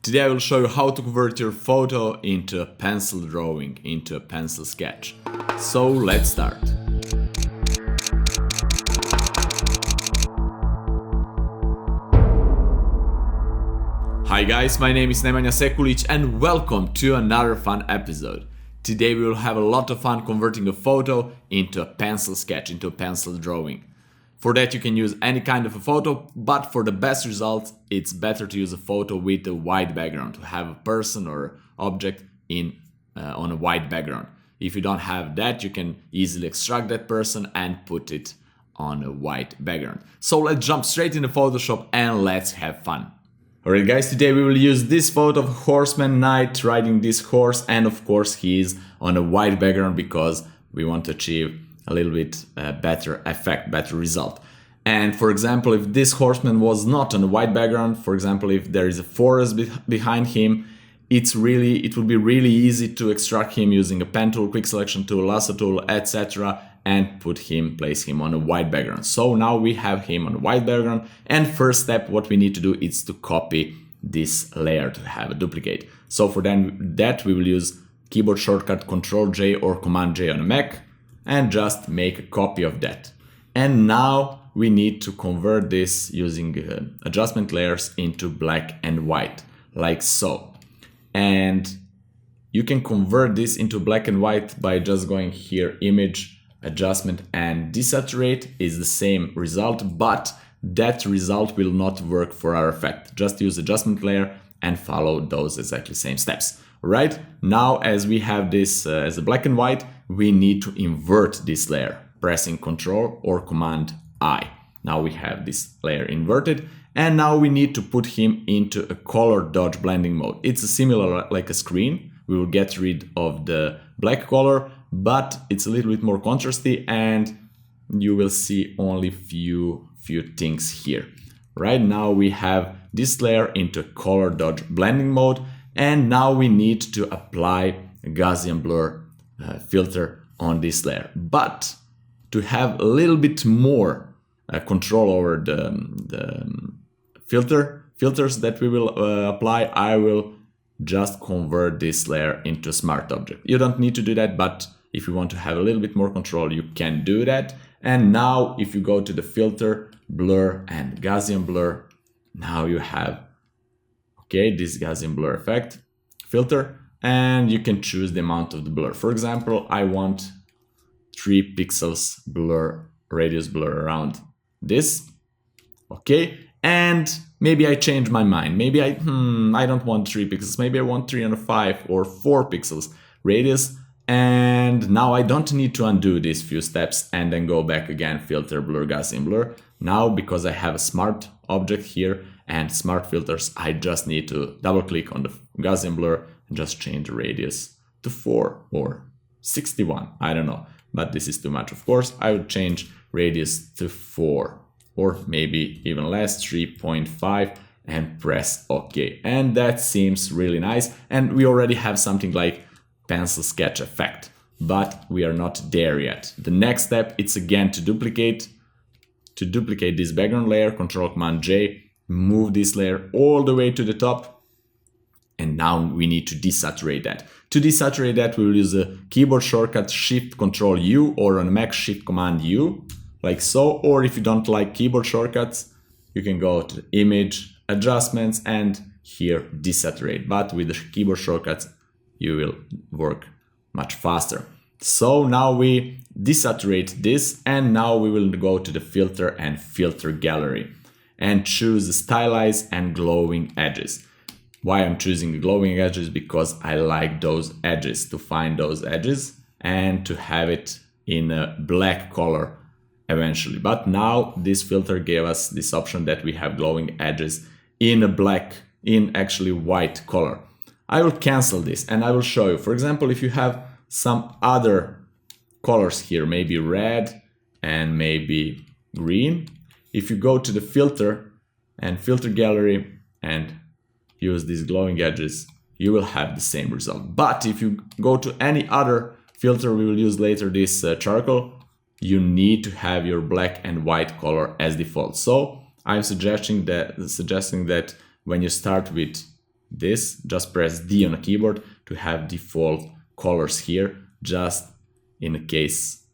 Today I will show you how to convert your photo into a pencil drawing, into a pencil sketch. So let's start. Hi guys, my name is Nemanja Sekulic and welcome to another fun episode. Today we will have a lot of fun converting a photo into a pencil sketch, into a pencil drawing. For that you can use any kind of a photo, but for the best results it's better to use a photo with a white background, to have a person or object on a white background. If you don't have that, you can easily extract that person and put it on a white background. So let's jump straight into Photoshop and let's have fun. Alright guys, today we will use this photo of a horseman knight riding this horse, and of course he is on a white background because we want to achieve a little bit better effect, better result. And for example, if this horseman was not on a white background, for example, if there is a forest behind him, it will be really easy to extract him using a pen tool, quick selection tool, lasso tool, etc. and place him on a white background. So now we have him on a white background, and first step what we need to do is to copy this layer to have a duplicate. So for that we will use keyboard shortcut Ctrl+J or Command+J on a Mac and just make a copy of that. And now we need to convert this using adjustment layers into black and white, like so. And you can convert this into black and white by just going here, image, adjustment and desaturate is the same result, but that result will not work for our effect. Just use adjustment layer and follow those exactly same steps. Right now, as we have this as a black and white, we need to invert this layer, pressing Ctrl or Command I. Now we have this layer inverted, and now we need to put him into a color dodge blending mode. It's a similar like a screen. We will get rid of the black color, but it's a little bit more contrasty and you will see only few things here. Right now we have this layer into color dodge blending mode, and now we need to apply a Gaussian blur filter on this layer. But to have a little bit more control over the filters that we will apply, I will just convert this layer into a smart object. You don't need to do that, but if you want to have a little bit more control, you can do that. And now if you go to the filter, blur and Gaussian blur, now you have this Gaussian blur effect filter, and you can choose the amount of the blur. For example, I want 3 pixels blur, radius blur around this. And maybe I change my mind. Maybe I don't want 3 pixels. Maybe I want 305 or 4 pixels radius. And now I don't need to undo these few steps and then go back again, filter, blur, Gaussian blur. Now, because I have a smart object here and smart filters, I just need to double click on the Gaussian blur and just change the radius to 4 or 61. I don't know, but this is too much. Of course, I would change radius to 4 or maybe even less, 3.5, and press OK. And that seems really nice. And we already have something like pencil sketch effect, but we are not there yet. The next step, it's again to duplicate this background layer, Ctrl Command J, move this layer all the way to the top, and now we need to desaturate that. To desaturate that, we will use a keyboard shortcut Shift Ctrl U, or on Mac Shift Command U, like so. Or if you don't like keyboard shortcuts, you can go to image, adjustments, and here desaturate. But with the keyboard shortcuts, you will work much faster. So now we desaturate this, and now we will go to the filter and filter gallery and choose the stylize and glowing edges. Why I'm choosing the glowing edges? Because I like those edges, to find those edges and to have it in a black color eventually. But now this filter gave us this option that we have glowing edges in a black, in actually white color. I will cancel this and I will show you. For example, if you have some other colors here, maybe red and maybe green, if you go to the filter and filter gallery and use these glowing edges, you will have the same result. But if you go to any other filter, we will use later this charcoal, you need to have your black and white color as default. So I'm suggesting that when you start with this, just press D on the keyboard to have default colors here, just in case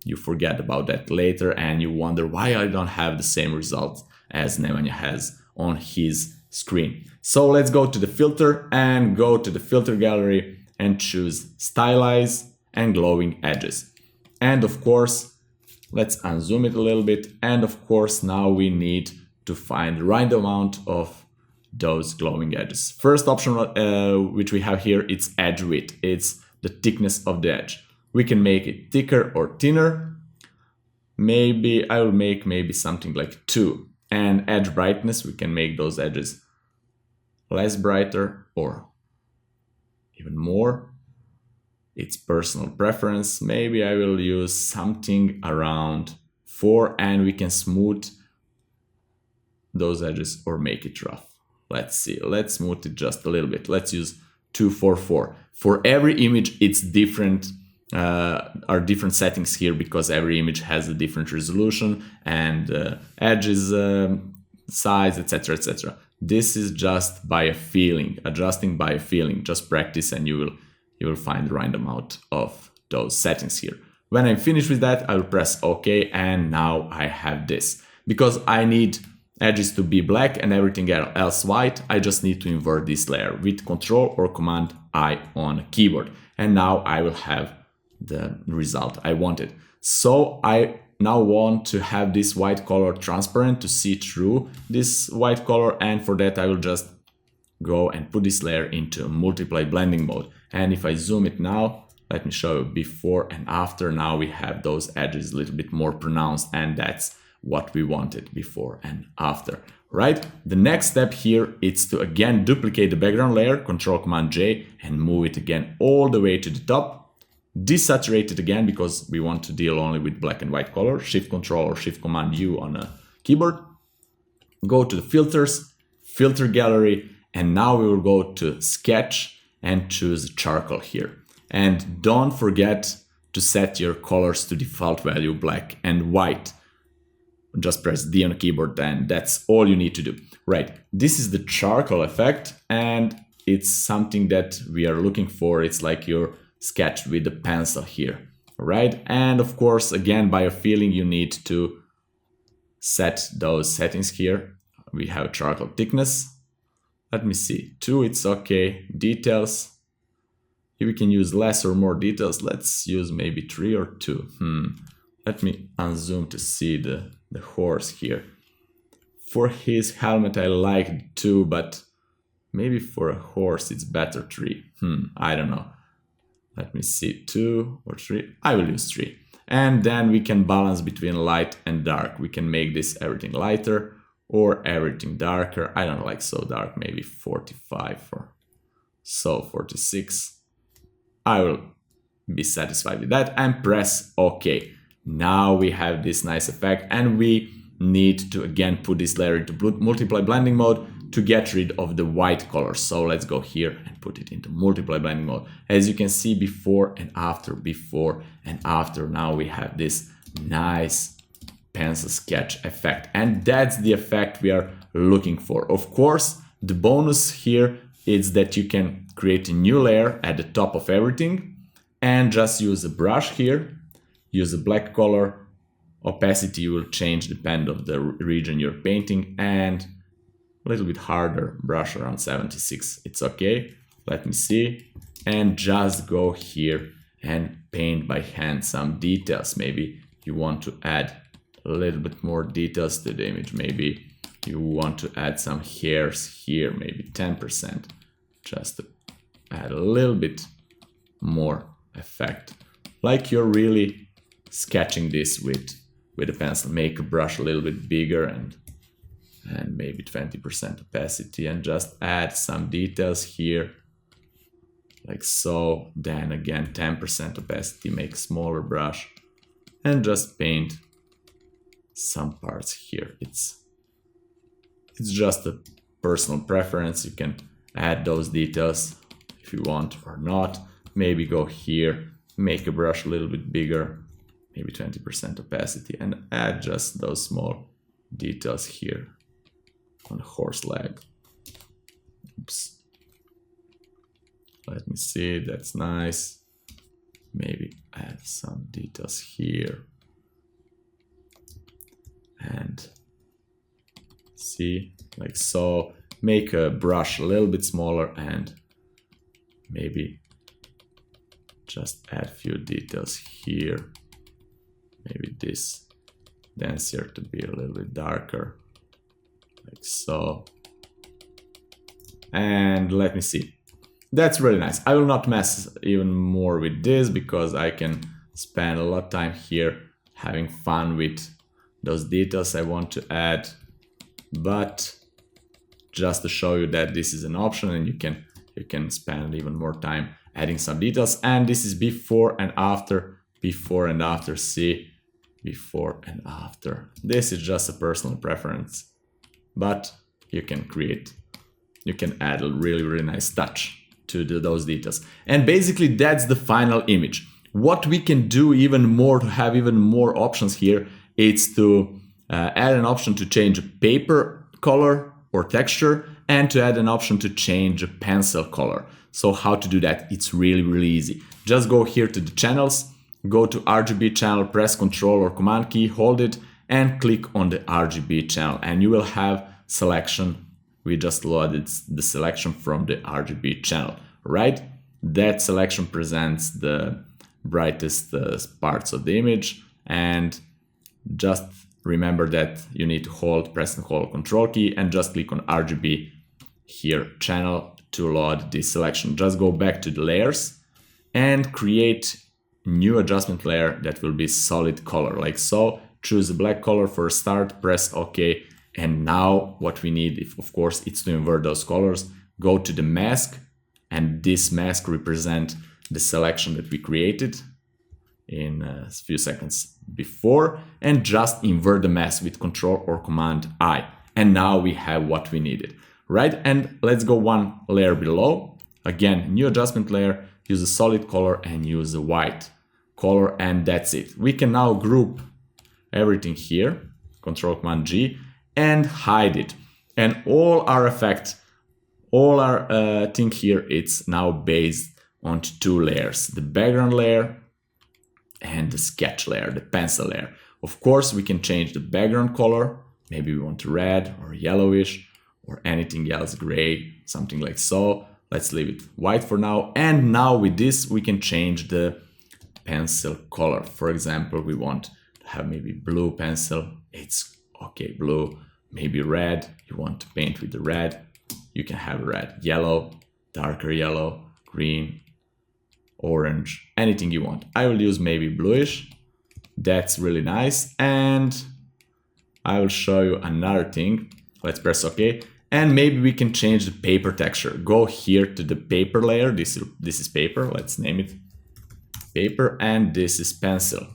you forget about that later and you wonder why I don't have the same results as Nemanja has on his screen. So let's go to the filter and go to the filter gallery and choose stylize and glowing edges. And of course, let's unzoom it a little bit. And of course, now we need to find the right amount of those glowing edges. First option which we have here, it's edge width. It's the thickness of the edge. We can make it thicker or thinner. Maybe I will make maybe something like 2. And edge brightness, we can make those edges less brighter or even more. It's personal preference. Maybe I will use something around 4 and we can smooth those edges or make it rough. Let's see, let's smooth it just a little bit. Let's use 244. For every image, it's different, are different settings here because every image has a different resolution and edges, size, etc, etc. This is just by a feeling, adjusting by a feeling. Just practice and you will find the right amount of those settings here. When I'm finished with that, I will press OK, and now I have this. Because I need edges to be black and everything else white, I just need to invert this layer with Ctrl or Command I on a keyboard. And now I will have the result I wanted. So I now want to have this white color transparent to see through this white color, and for that I will just go and put this layer into multiply blending mode. And if I zoom it now, let me show you before and after. Now we have those edges a little bit more pronounced, and that's what we wanted before and after, right? The next step here is to again duplicate the background layer, Ctrl Command J, and move it again all the way to the top. Desaturate it again because we want to deal only with black and white color. Shift Ctrl or Shift Command U on a keyboard. Go to the filters, filter gallery, and now we will go to sketch and choose charcoal here. And don't forget to set your colors to default value black and white. Just press D on the keyboard and that's all you need to do. Right, this is the charcoal effect and it's something that we are looking for. It's like your sketch with the pencil here, right? And of course, again, by a feeling, you need to set those settings here. We have charcoal thickness. Let me see, 2, it's okay. Details, here we can use less or more details. Let's use maybe 3 or 2. Let me unzoom to see the horse here. For his helmet, I like 2, but maybe for a horse, it's better 3. I don't know. Let me see, 2 or 3. I will use 3. And then we can balance between light and dark. We can make this everything lighter or everything darker. I don't like so dark, maybe 45 or so 46. I will be satisfied with that and press OK. Now we have this nice effect and we need to again put this layer into multiply blending mode to get rid of the white color. So let's go here and put it into multiply blending mode. As you can see, before and after, now we have this nice pencil sketch effect. And that's the effect we are looking for. Of course, the bonus here is that you can create a new layer at the top of everything and just use a brush here, use a black color. Opacity will change depending on the region you're painting, and a little bit harder brush around 76. It's okay. Let me see. And just go here and paint by hand some details. Maybe you want to add a little bit more details to the image. Maybe you want to add some hairs here, maybe 10%, just to add a little bit more effect. Like you're really sketching this with a pencil. Make a brush a little bit bigger and maybe 20% opacity and just add some details here, like so. Then again, 10% opacity, make a smaller brush and just paint some parts here. It's just a personal preference. You can add those details if you want or not. Maybe go here, make a brush a little bit bigger, maybe 20% opacity, and add just those small details here on the horse leg. Oops. Let me see, that's nice. Maybe add some details here. And see, like so. Make a brush a little bit smaller and maybe just add a few details here. Maybe this denser to be a little bit darker, like so. And let me see. That's really nice. I will not mess even more with this because I can spend a lot of time here having fun with those details I want to add. But just to show you that this is an option and you can spend even more time adding some details. And this is before and after, see, before and after. This is just a personal preference, but you can add a really nice touch to those details. And basically that's the final image. What we can do even more to have even more options here is to add an option to change paper color or texture, and to add an option to change a pencil color. So how to do that? It's really easy. Just go here to the channels, go to RGB channel, press Ctrl or Command key, hold it, and click on the RGB channel, and you will have selection. We just loaded the selection from the RGB channel, right? That selection presents the brightest parts of the image, and just remember that you need to press and hold Control key and just click on RGB here channel to load this selection. Just go back to the layers and create new adjustment layer that will be solid color, like so. Choose a black color for a start, press OK. And now what we need, of course, it's to invert those colors. Go to the mask, and this mask represents the selection that we created in a few seconds before, and just invert the mask with Control or Command I. And now we have what we needed, right? And let's go one layer below. Again, new adjustment layer, use a solid color and use a white color, and that's it. We can now group everything here, Control Command G, and hide it. And all our effect, all our thing here, it's now based on two layers, the background layer and the sketch layer, the pencil layer. Of course, we can change the background color. Maybe we want red or yellowish or anything else, gray, something like so. Let's leave it white for now. And now with this, we can change the pencil color. For example, we want to have maybe blue pencil. It's okay, blue, maybe red. You want to paint with the red. You can have red, yellow, darker yellow, green, orange, anything you want. I will use maybe bluish. That's really nice. And I will show you another thing. Let's press OK. And maybe we can change the paper texture. Go here to the paper layer. This is paper. Let's name it paper. And this is pencil.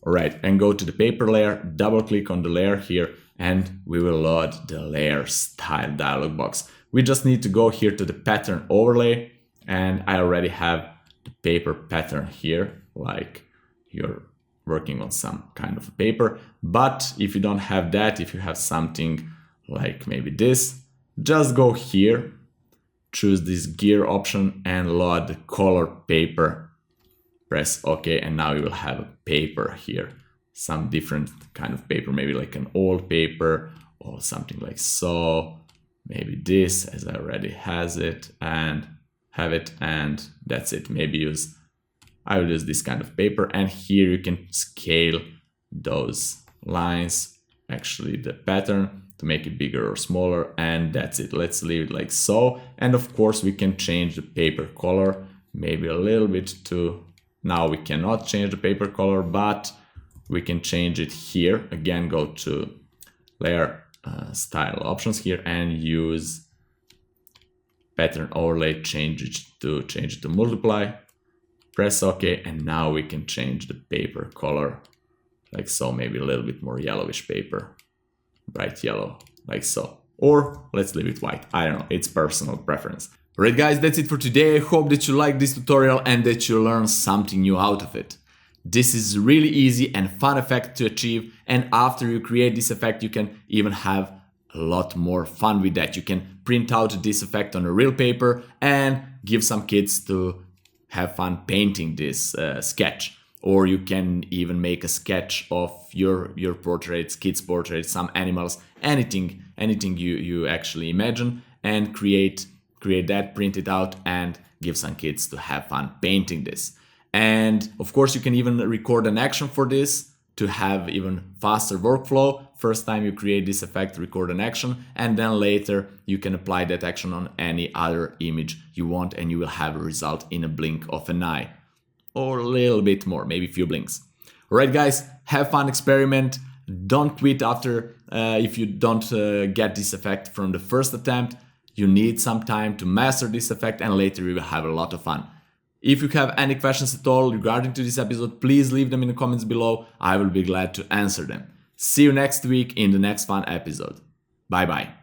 All right. And go to the paper layer. Double click on the layer here. And we will load the layer style dialog box. We just need to go here to the pattern overlay. And I already have the paper pattern here, like you're working on some kind of a paper. But if you don't have that, if you have something like maybe this, just go here, choose this gear option and load the color paper. Press OK, and now you will have a paper here. Some different kind of paper, maybe like an old paper or something like so. Maybe this, as I already have it, and that's it. Maybe I will use this kind of paper, and here you can scale those lines, actually the pattern, to make it bigger or smaller, and that's it. Let's leave it like so. And of course we can change the paper color, maybe a little bit to, now we cannot change the paper color, but we can change it here. Again, go to layer style options here and use pattern overlay, change it to multiply, press OK, and now we can change the paper color like so, maybe a little bit more yellowish paper, bright yellow, like so. Or let's leave it white, I don't know, it's personal preference. Alright guys, that's it for today. I hope that you liked this tutorial and that you learned something new out of it. This is really easy and fun effect to achieve, and after you create this effect you can even have a lot more fun with that. You can print out this effect on a real paper and give some kids to have fun painting this sketch. Or you can even make a sketch of your portraits, kids' portraits, some animals, anything you actually imagine, and create that, print it out, and give some kids to have fun painting this. And of course, you can even record an action for this to have even faster workflow. First time you create this effect, record an action, and then later you can apply that action on any other image you want, and you will have a result in a blink of an eye. Or a little bit more, maybe a few blinks. Alright guys, have fun, experiment. Don't quit after if you don't get this effect from the first attempt. You need some time to master this effect, and later you will have a lot of fun. If you have any questions at all regarding to this episode, please leave them in the comments below. I will be glad to answer them. See you next week in the next fun episode. Bye bye.